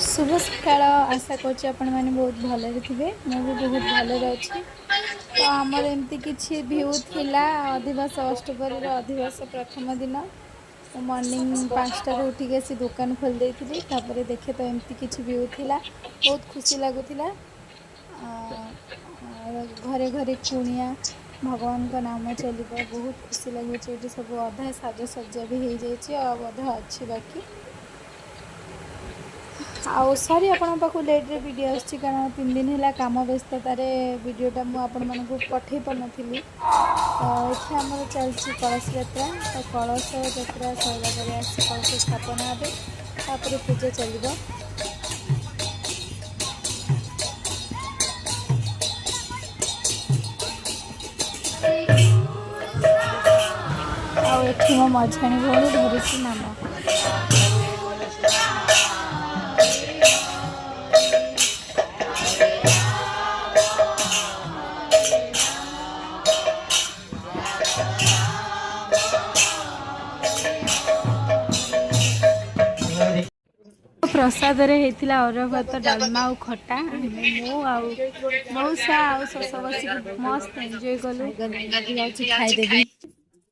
शुभ सकाळ आशा करछि आपण माने बहुत भले थे मु भी बहुत भले अच्छी। तो आमर एमती किछि भ्यू थिला अधिवास अष्टपहरी अधिवास प्रथम दिन मॉर्निंग 5 उठिक आसी दुकान खोल देइथिली तापर देखे तो एमती किछि भ्यू थिला बहुत खुशी लगुथिला। घरे घरे कुणिया भगवान का नाम चलिबा बहुत खुशी लगुच। ये सब अधा साजसज्जा भी हो जाइए अधा अच्छी बाकी आउ सॉरी आपण पाखु लेट रे वीडियो आछि कारण 3 दिन हैला काम व्यस्ततार वीडियोटा मु आपण मानकु पठे पर नथिली। तो एथे हमर चलछि कलश यात्रा। तो कलश यात्रा सैला करे आसी कलश स्थापना हेबे तापर पूजा चलिबो। आउ एठी मो मझाणी भोणी धरिछि नाम। प्रसाद रे हेतिला अरु भात डालमा और खटा मो मौसा आ सस बस मस्त एंजॉय कलु खाई देबी।